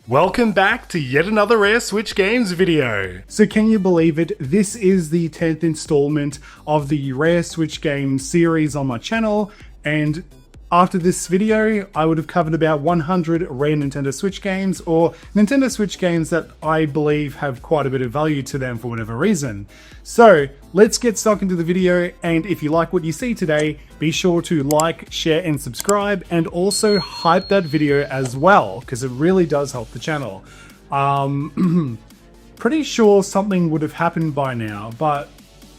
Welcome back to yet another Rare Switch Games video. So can you believe it? This is the 10th installment of the Rare Switch Games series on my channel, and after this video, I would have covered about 100 rare Nintendo Switch games, or Nintendo Switch games that I believe have quite a bit of value to them for whatever reason. So let's get stuck into the video, and if you like what you see today, be sure to like, share, and subscribe, and also hype that video as well, because it really does help the channel. Pretty sure something would have happened by now, but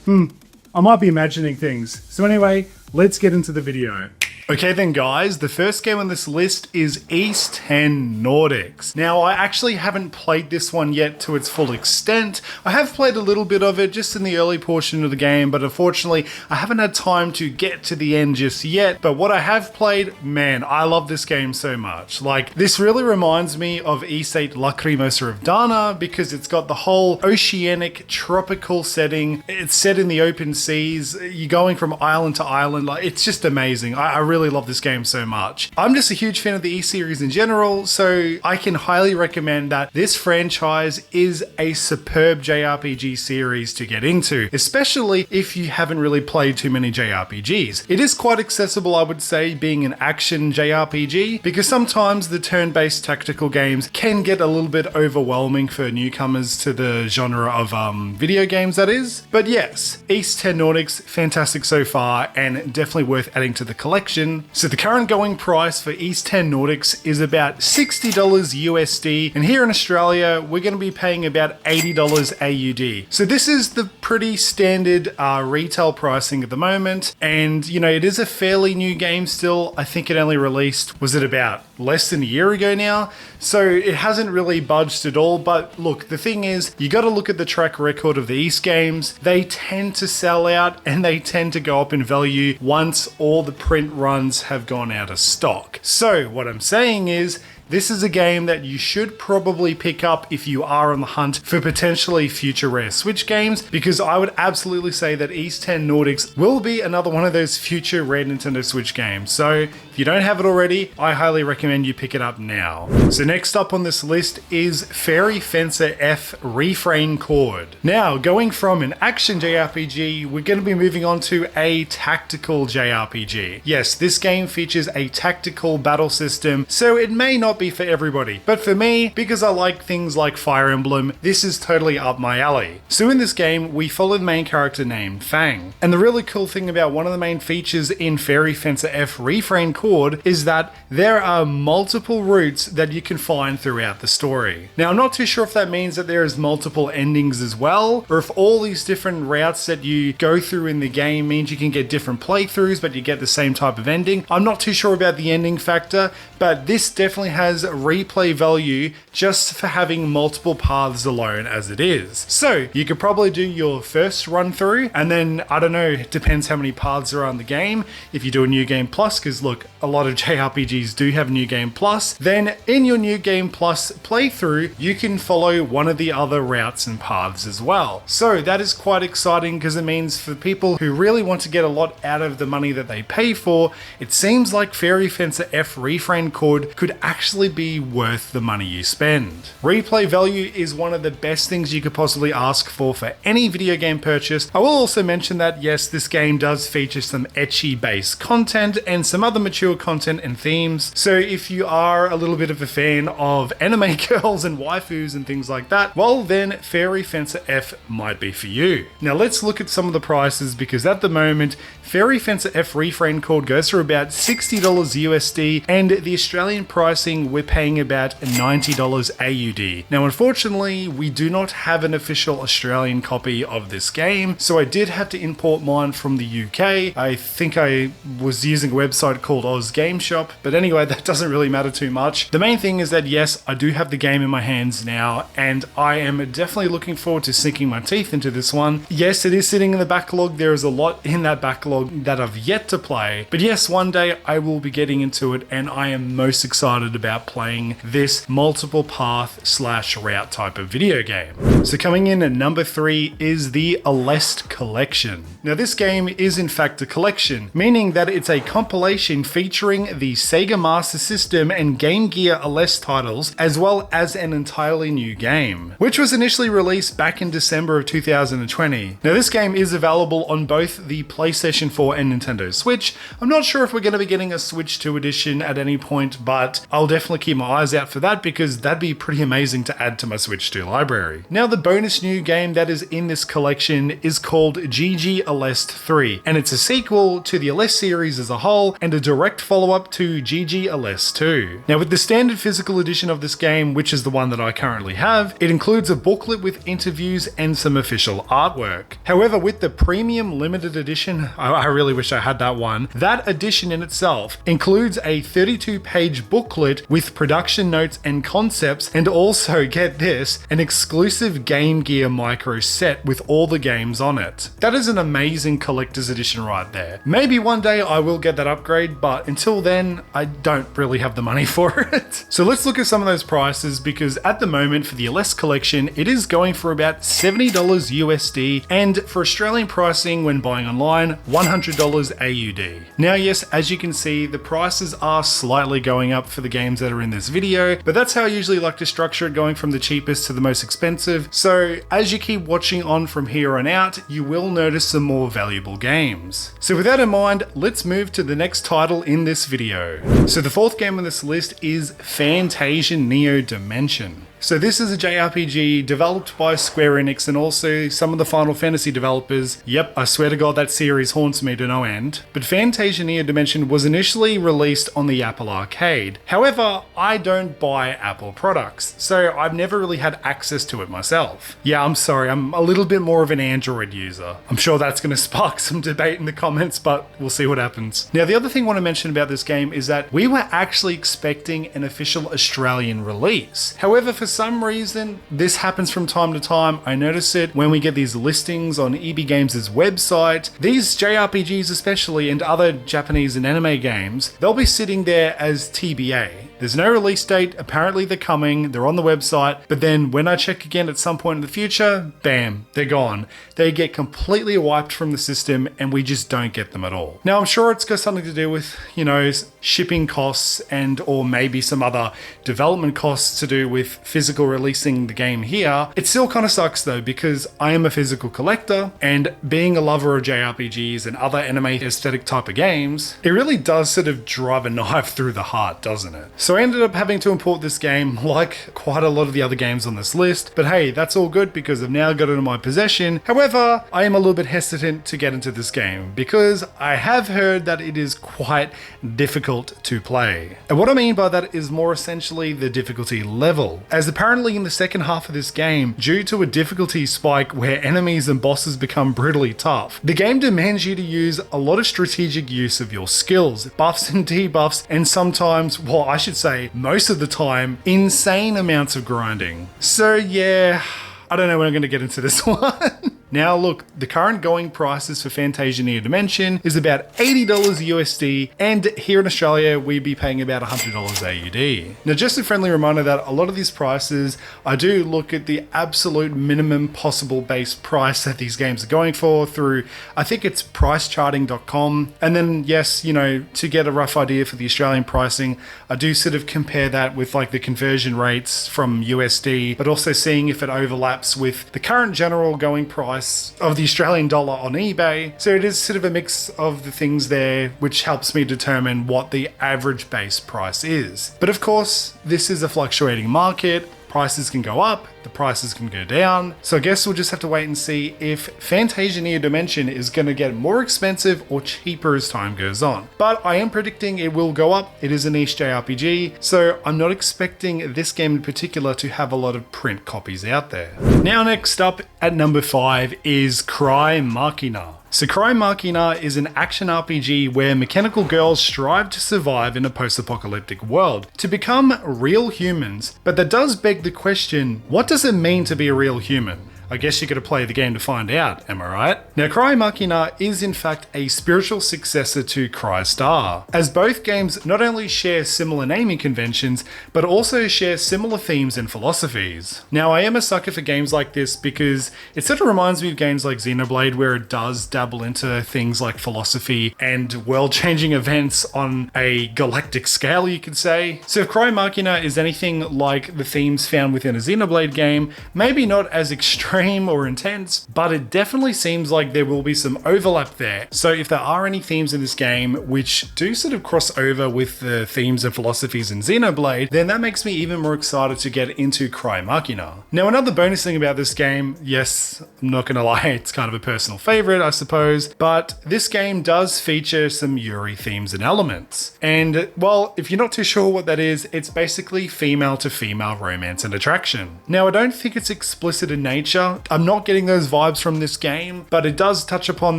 I might be imagining things. So anyway, let's get into the video. Okay then guys, the first game on this list is East 10 Nordics. Now I actually haven't played this one yet to its full extent. I have played a little bit of it just in the early portion of the game, but unfortunately I haven't had time to get to the end just yet. But what I have played, man, I love this game so much. Like, this really reminds me of East 8 Lacrimosa of Dana because it's got the whole oceanic tropical setting. It's set in the open seas. You're going from island to island. Like, it's just amazing. I really love this game so much. I'm just a huge fan of the East series in general, so I can highly recommend that this franchise is a superb JRPG series to get into, especially if you haven't really played too many JRPGs. It is quite accessible, I would say, being an action JRPG, because sometimes the turn-based tactical games can get a little bit overwhelming for newcomers to the genre of video games, that is. But yes, East 10 Nordics, fantastic so far, and definitely worth adding to the collection. So the current going price for East 10 Nordics is about $60 USD, and here in Australia we're going to be paying about $80 AUD. So this is the pretty standard retail pricing at the moment, and you know, it is a fairly new game still. I think it only released, was it about less than a year ago now? So it hasn't really budged at all. But look, the thing is, you got to look at the track record of the East games. They tend to sell out and they tend to go up in value once all the print runs have gone out of stock. So what I'm saying is, this is a game that you should probably pick up if you are on the hunt for potentially future Rare Switch games, because I would absolutely say that East 10 Nordics will be another one of those future Rare Nintendo Switch games. So if you don't have it already, I highly recommend you pick it up now. So next up on this list is Fairy Fencer F Refrain Chord. Now, going from an action JRPG, we're going to be moving on to a tactical JRPG. Yes, this game features a tactical battle system, so it may not be for everybody, but for me, because I like things like Fire Emblem, this is totally up my alley. So in this game, we follow the main character named Fang, and the really cool thing about one of the main features in Fairy Fencer F Refrain Chord is that there are multiple routes that you can find throughout the story. Now, I'm not too sure if that means that there is multiple endings as well, or if all these different routes that you go through in the game means you can get different playthroughs, but you get the same type of ending. I'm not too sure about the ending factor, but this definitely has replay value just for having multiple paths alone as it is. So you could probably do your first run through, and then, I don't know, it depends how many paths are on the game. If you do a New Game Plus, because look, a lot of JRPGs do have New Game Plus, then in your New Game Plus playthrough, you can follow one of the other routes and paths as well. So that is quite exciting, because it means for people who really want to get a lot out of the money that they pay for, it seems like Fairy Fencer F Refrain Chord could actually be worth the money you spend. Replay value is one of the best things you could possibly ask for any video game purchase. I will also mention that yes, this game does feature some ecchi based content and some other mature content and themes. So if you are a little bit of a fan of anime girls and waifus and things like that, well then Fairy Fencer F might be for you. Now let's look at some of the prices, because at the moment Fairy Fencer F Refrain Chord goes for about $60 USD, and the Australian pricing we're paying about $90 AUD. Now unfortunately we do not have an official Australian copy of this game, so I did have to import mine from the UK. I think I was using a website called Oz Game Shop, but anyway, that doesn't really matter too much. The main thing is that yes, I do have the game in my hands now, and I am definitely looking forward to sinking my teeth into this one. Yes, it is sitting in the backlog. There is a lot in that backlog that I've yet to play, but yes, one day I will be getting into it, and I am most excited about about playing this multiple path / route type of video game. So coming in at number 3 is the Aleste Collection. Now this game is in fact a collection, meaning that it's a compilation featuring the Sega Master System and Game Gear Aleste titles, as well as an entirely new game, which was initially released back in December of 2020. Now this game is available on both the PlayStation 4 and Nintendo Switch. I'm not sure if we're going to be getting a Switch 2 edition at any point, but I'll definitely keep my eyes out for that because that'd be pretty amazing to add to my Switch 2 library. Now the bonus new game that is in this collection is called GG Aleste 3, and it's a sequel to the Aleste series as a whole and a direct follow-up to GG Aleste 2. Now with the standard physical edition of this game, which is the one that I currently have, it includes a booklet with interviews and some official artwork. However, with the premium limited edition, I really wish I had that one, that edition in itself includes a 32-page booklet with production notes and concepts, and also, get this, an exclusive Game Gear micro set with all the games on it. That is an amazing collector's edition right there. Maybe one day I will get that upgrade, but until then, I don't really have the money for it. So let's look at some of those prices, because at the moment for the Aleste Collection, it is going for about $70 USD, and for Australian pricing when buying online, $100 AUD. Now yes, as you can see, the prices are slightly going up for the games that are in this video, but that's how I usually like to structure it, going from the cheapest to the most expensive. So as you keep watching on from here on out, you will notice some more valuable games. So with that in mind, let's move to the next title in this video. So the fourth game on this list is Fantasia Neo Dimension. So this is a JRPG developed by Square Enix and also some of the Final Fantasy developers. Yep, I swear to God that series haunts me to no end. But Fantasia Neo Dimension was initially released on the Apple Arcade. However, I don't buy Apple products, so I've never really had access to it myself. Yeah, I'm sorry, I'm a little bit more of an Android user. I'm sure that's going to spark some debate in the comments, but we'll see what happens. Now, the other thing I want to mention about this game is that we were actually expecting an official Australian release. However, for some reason, this happens from time to time. I notice it when we get these listings on EB Games' website. These JRPGs especially, and other Japanese and anime games, they'll be sitting there as TBA. There's no release date, apparently they're coming, they're on the website, but then when I check again at some point in the future, bam, they're gone. They get completely wiped from the system and we just don't get them at all. Now I'm sure it's got something to do with, you know, shipping costs and or maybe some other development costs to do with physical releasing the game here. It still kind of sucks though, because I am a physical collector, and being a lover of JRPGs and other anime aesthetic type of games, it really does sort of drive a knife through the heart, doesn't it? So I ended up having to import this game like quite a lot of the other games on this list, but hey, that's all good because I've now got it in my possession. However, I am a little bit hesitant to get into this game because I have heard that it is quite difficult to play. And what I mean by that is more essentially the difficulty level, as apparently in the second half of this game, due to a difficulty spike where enemies and bosses become brutally tough, the game demands you to use a lot of strategic use of your skills, buffs and debuffs, and sometimes, well, I should say most of the time, insane amounts of grinding. So yeah, I don't know when I'm going to get into this one. Now look, the current going prices for Fantasia Neo Dimension is about $80 USD, and here in Australia we'd be paying about $100 AUD. Now just a friendly reminder that a lot of these prices, I do look at the absolute minimum possible base price that these games are going for through, I think it's pricecharting.com, and then yes, you know, to get a rough idea for the Australian pricing, I do sort of compare that with like the conversion rates from USD, but also seeing if it overlaps with the current general going price of the Australian dollar on eBay. So it is sort of a mix of the things there, which helps me determine what the average base price is. But of course, this is a fluctuating market. Prices can go up, the prices can go down. So I guess we'll just have to wait and see if Fantasia Neo Dimension is going to get more expensive or cheaper as time goes on. But I am predicting it will go up. It is a niche JRPG, so I'm not expecting this game in particular to have a lot of print copies out there. Now next up at number 5 is Cry Machina. So Cry Machina is an action RPG where mechanical girls strive to survive in a post-apocalyptic world, to become real humans, but that does beg the question, what does it mean to be a real human? I guess you gotta play the game to find out, am I right? Now, Cry Machina is in fact a spiritual successor to Crystar, as both games not only share similar naming conventions, but also share similar themes and philosophies. Now, I am a sucker for games like this because it sort of reminds me of games like Xenoblade, where it does dabble into things like philosophy and world-changing events on a galactic scale, you could say. So if Cry Machina is anything like the themes found within a Xenoblade game, maybe not as extreme or intense, but it definitely seems like there will be some overlap there. So if there are any themes in this game which do sort of cross over with the themes and philosophies in Xenoblade, then that makes me even more excited to get into Cry Machina. Now, another bonus thing about this game, yes, I'm not gonna lie, it's kind of a personal favorite, I suppose, but this game does feature some Yuri themes and elements. And, well, if you're not too sure what that is, it's basically female to female romance and attraction. Now, I don't think it's explicit in nature. I'm not getting those vibes from this game, but it does touch upon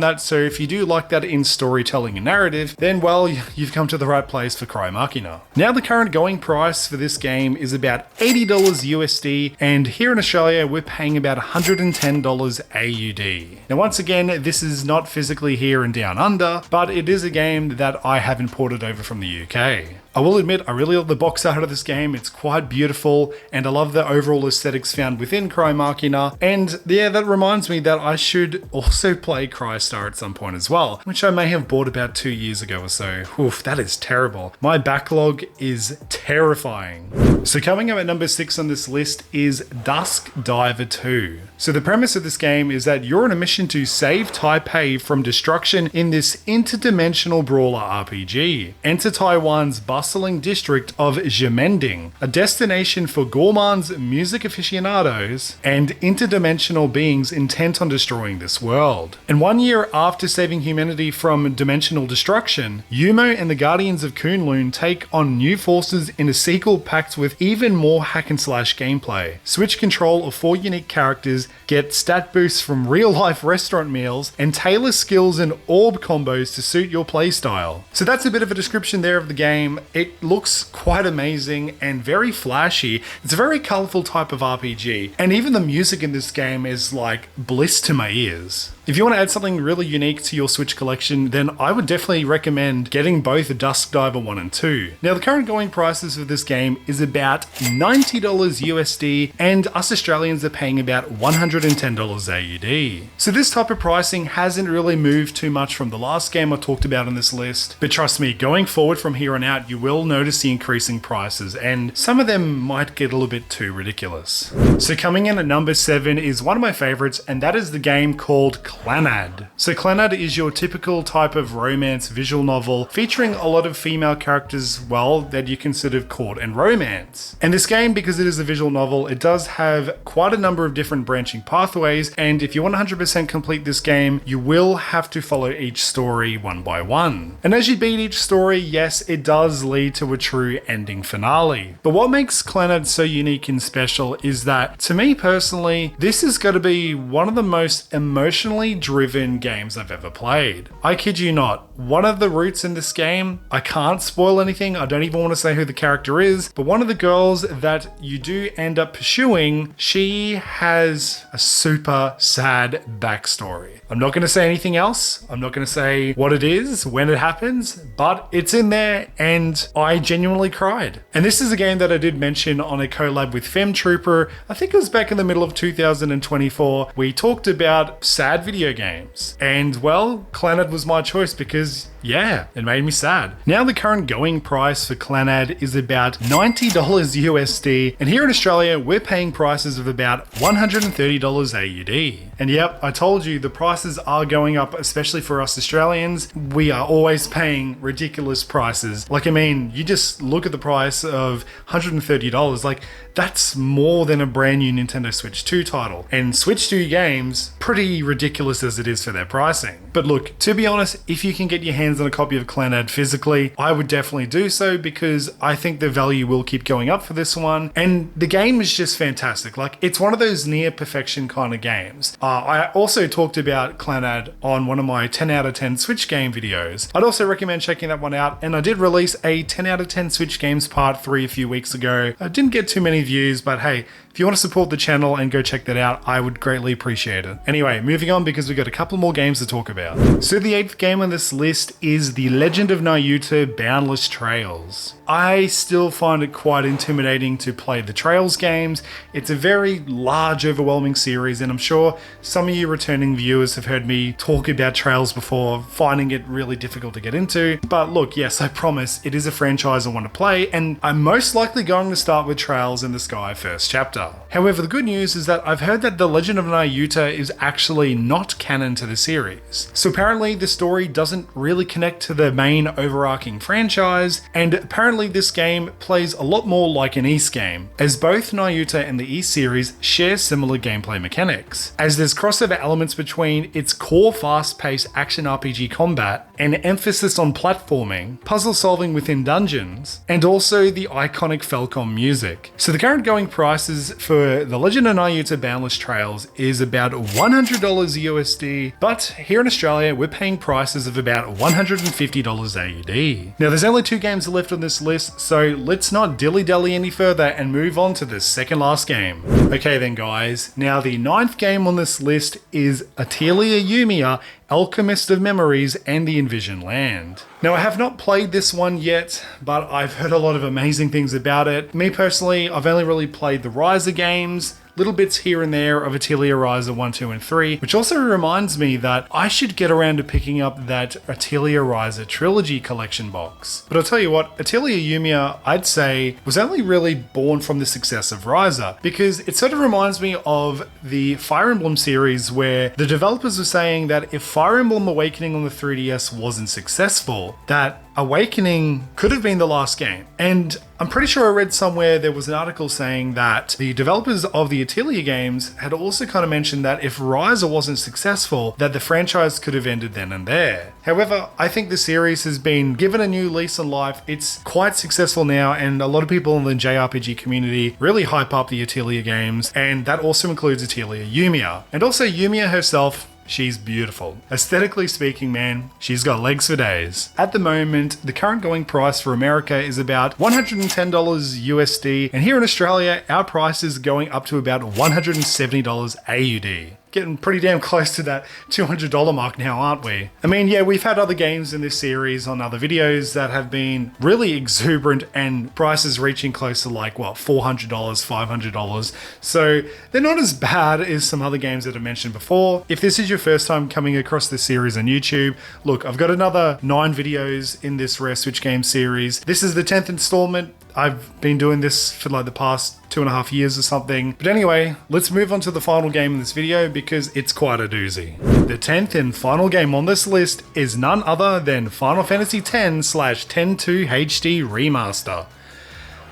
that, so if you do like that in storytelling and narrative, then, well, you've come to the right place for Cry Machina. Now, the current going price for this game is about $80 USD, and here in Australia, we're paying about $110 AUD. Now, once again, this is not physically here and down under, but it is a game that I have imported over from the UK. I will admit, I really love the box art of this game. It's quite beautiful, and I love the overall aesthetics found within Cry Machina. And yeah, that reminds me that I should also play Crystar at some point as well, which I may have bought about 2 years ago or so. Oof, that is terrible. My backlog is terrifying. So coming up at number 6 on this list is Dusk Diver 2. So the premise of this game is that you're on a mission to save Taipei from destruction in this interdimensional brawler RPG. Enter Taiwan's bustling district of Zhemending, a destination for gourmands, music aficionados, and interdimensional beings intent on destroying this world. And 1 year after saving humanity from dimensional destruction, Yumo and the Guardians of Kunlun take on new forces in a sequel packed with even more hack and slash gameplay. Switch control of 4 unique characters, get stat boosts from real-life restaurant meals, and tailor skills and orb combos to suit your playstyle. So that's a bit of a description there of the game. It looks quite amazing and very flashy. It's a very colorful type of RPG, and even the music in this game is like bliss to my ears. If you want to add something really unique to your Switch collection, then I would definitely recommend getting both Dusk Diver 1 and 2. Now, the current going prices for this game is about $90 USD, and us Australians are paying about $110 AUD. So this type of pricing hasn't really moved too much from the last game I talked about on this list, but trust me, going forward from here on out, you will notice the increasing prices, and some of them might get a little bit too ridiculous. So coming in at number 7 is one of my favorites, and that is the game called Clannad. So Clannad is your typical type of romance visual novel featuring a lot of female characters, well, that you can sort of court and romance. And this game, because it is a visual novel, it does have quite a number of different branching pathways, and if you want 100% complete this game, you will have to follow each story one by one. And as you beat each story, yes, it does lead to a true ending finale. But what makes Clannad so unique and special is that, to me personally, this is going to be one of the most emotionally driven games I've ever played. I kid you not, one of the routes in this game, I can't spoil anything, I don't even want to say who the character is, but one of the girls that you do end up pursuing, she has a super sad backstory. I'm not going to say anything else, I'm not going to say what it is, when it happens, but it's in there and I genuinely cried. And this is a game that I did mention on a collab with FemTrooper, I think it was back in the middle of 2024, we talked about sad video games. And well, Clannad was my choice because yeah, it made me sad. Now the current going price for Clannad is about $90 USD, and here in Australia, we're paying prices of about $130 AUD. And yep, I told you the prices are going up, especially for us Australians. We are always paying ridiculous prices. Like, I mean, you just look at the price of $130, like that's more than a brand new Nintendo Switch 2 title. And Switch 2 games, pretty ridiculous as it is for their pricing. But look, to be honest, if you can get your hands hands on a copy of Clannad physically, I would definitely do so because I think the value will keep going up for this one. And the game is just fantastic. Like, it's one of those near perfection kind of games. I also talked about Clannad on one of my 10 out of 10 Switch game videos. I'd also recommend checking that one out. And I did release a 10 out of 10 Switch games part 3 a few weeks ago. I didn't get too many views, but hey, if you want to support the channel and go check that out, I would greatly appreciate it. Anyway, moving on because we've got a couple more games to talk about. So the 8th game on this list is The Legend of Niuta Boundless Trails. I still find it quite intimidating to play the Trails games. It's a very large, overwhelming series, and I'm sure some of you returning viewers have heard me talk about Trails before, finding it really difficult to get into. But look, yes, I promise it is a franchise I want to play, and I'm most likely going to start with Trails in the Sky first chapter. However, the good news is that I've heard that The Legend of Niuta is actually not canon to the series. So apparently the story doesn't really connect to the main overarching franchise, and apparently this game plays a lot more like an Ys game, as both Niuta and the Ys series share similar gameplay mechanics, as there's crossover elements between its core fast-paced action RPG combat and emphasis on platforming, puzzle solving within dungeons, and also the iconic Falcom music. So the current going prices for The Legend of Niuta Boundless Trails is about $100 USD, but here in Australia we're paying prices of about $150 AUD. Now there's only 2 games left on this list, so let's not dilly-dally any further and move on to the second last game. Okay then guys, now the 9th game on this list is Atelier Yumiya, Alchemist of Memories and the Envision Land. Now I have not played this one yet, but I've heard a lot of amazing things about it. Me personally, I've only really played the Riser games, little bits here and there of Atelier Riser 1, 2, and 3, which also reminds me that I should get around to picking up that Atelier Riser Trilogy collection box. But I'll tell you what, Atelier Yumiya, I'd say, was only really born from the success of Riser, because it sort of reminds me of the Fire Emblem series where the developers were saying that if Fire Emblem Awakening on the 3DS wasn't successful, that Awakening could have been the last game. And I'm pretty sure I read somewhere there was an article saying that the developers of the Atelier games had also kind of mentioned that if Riser wasn't successful, that the franchise could have ended then and there. However, I think the series has been given a new lease on life. It's quite successful now, and a lot of people in the JRPG community really hype up the Atelier games, and that also includes Atelier Yumiya. And also Yumiya herself, she's beautiful. Aesthetically speaking, man, she's got legs for days. At the moment, the current going price for America is about $110 USD, and here in Australia, our price is going up to about $170 AUD. Getting pretty damn close to that $200 mark now, aren't we? I mean, yeah, we've had other games in this series on other videos that have been really exuberant and prices reaching close to like, what, $400, $500. So they're not as bad as some other games that I mentioned before. If this is your first time coming across this series on YouTube, look, I've got another 9 videos in this Rare Switch game series. This is the 10th installment. I've been doing this for like the past 2.5 years or something. But anyway, let's move on to the final game in this video because it's quite a doozy. The 10th and final game on this list is none other than Final Fantasy X/10-2 HD Remaster.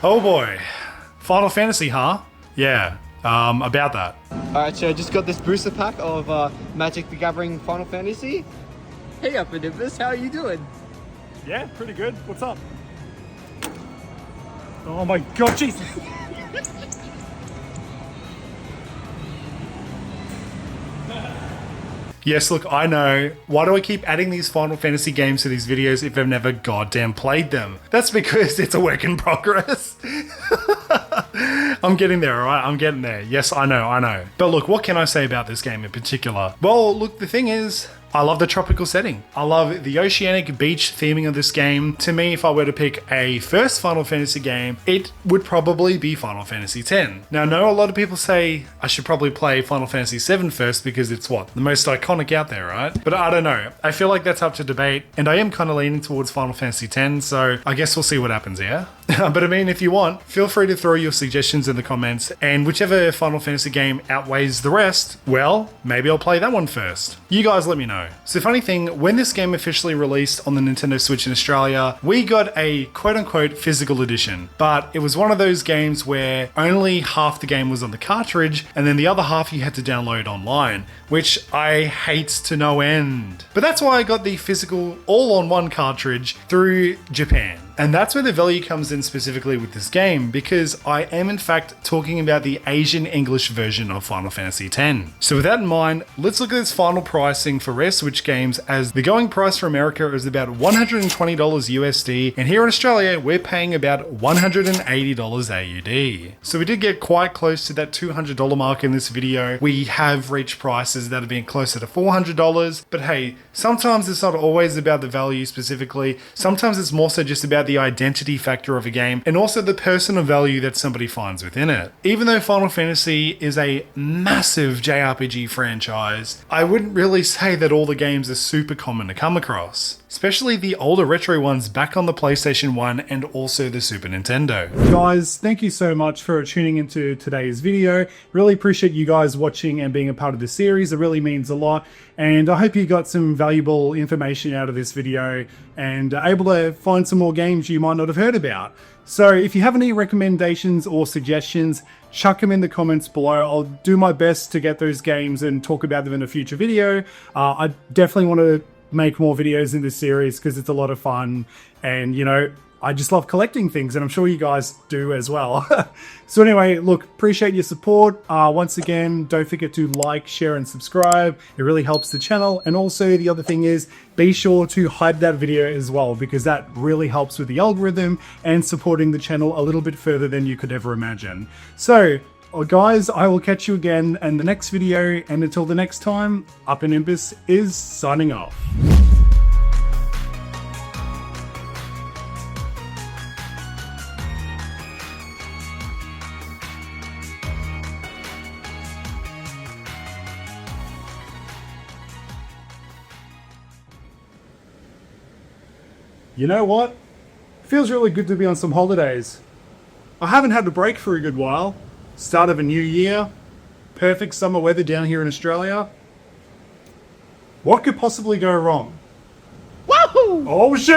Oh boy. Final Fantasy, huh? Yeah, about that. Alright, so I just got this booster pack of Magic the Gathering Final Fantasy. Hey UpperNimbus, how are you doing? Yeah, pretty good. What's up? Oh my god, Jesus! Yes, look, I know. Why do I keep adding these Final Fantasy games to these videos if I've never goddamn played them? That's because it's a work in progress. I'm getting there, alright? I'm getting there. Yes, I know. But look, what can I say about this game in particular? Well, look, the thing is, I love the tropical setting. I love the oceanic beach theming of this game. To me, if I were to pick a first Final Fantasy game, it would probably be Final Fantasy X. Now, I know a lot of people say I should probably play Final Fantasy VII first because it's what? The most iconic out there, right? But I don't know. I feel like that's up to debate, and I am kind of leaning towards Final Fantasy X, so I guess we'll see what happens here. But I mean, if you want, feel free to throw your suggestions in the comments, and whichever Final Fantasy game outweighs the rest, well, maybe I'll play that one first. You guys let me know. So funny thing, when this game officially released on the Nintendo Switch in Australia, we got a quote-unquote physical edition, but it was one of those games where only half the game was on the cartridge, and then the other half you had to download online, which I hate to no end. But that's why I got the physical all-on-one cartridge through Japan. And that's where the value comes in specifically with this game, because I am in fact talking about the Asian English version of Final Fantasy X. So with that in mind, let's look at this final pricing for Rare Switch games, as the going price for America is about $120 USD, and here in Australia we're paying about $180 AUD. So we did get quite close to that $200 mark in this video. We have reached prices that have been closer to $400, but hey, sometimes it's not always about the value specifically, sometimes it's more so just about the identity factor of a game and also the personal value that somebody finds within it. Even though Final Fantasy is a massive JRPG franchise, I wouldn't really say that all the games are super common to come across, especially the older retro ones back on the PlayStation 1 and also the Super Nintendo. Guys, thank you so much for tuning into today's video. Really appreciate you guys watching and being a part of the series. It really means a lot, and I hope you got some valuable information out of this video and are able to find some more games you might not have heard about. So if you have any recommendations or suggestions, chuck them in the comments below. I'll do my best to get those games and talk about them in a future video. I definitely want to make more videos in this series because it's a lot of fun, and you know, I just love collecting things, and I'm sure you guys do as well. So anyway, look, appreciate your support. Once again, don't forget to like, share, and subscribe. It really helps the channel. And also the other thing is, be sure to hype that video as well, because that really helps with the algorithm and supporting the channel a little bit further than you could ever imagine. So guys, I will catch you again in the next video, and until the next time, UpperNimbus is signing off. You know what? Feels really good to be on some holidays. I haven't had a break for a good while. Start of a new year. Perfect summer weather down here in Australia. What could possibly go wrong? Woohoo! Oh shit!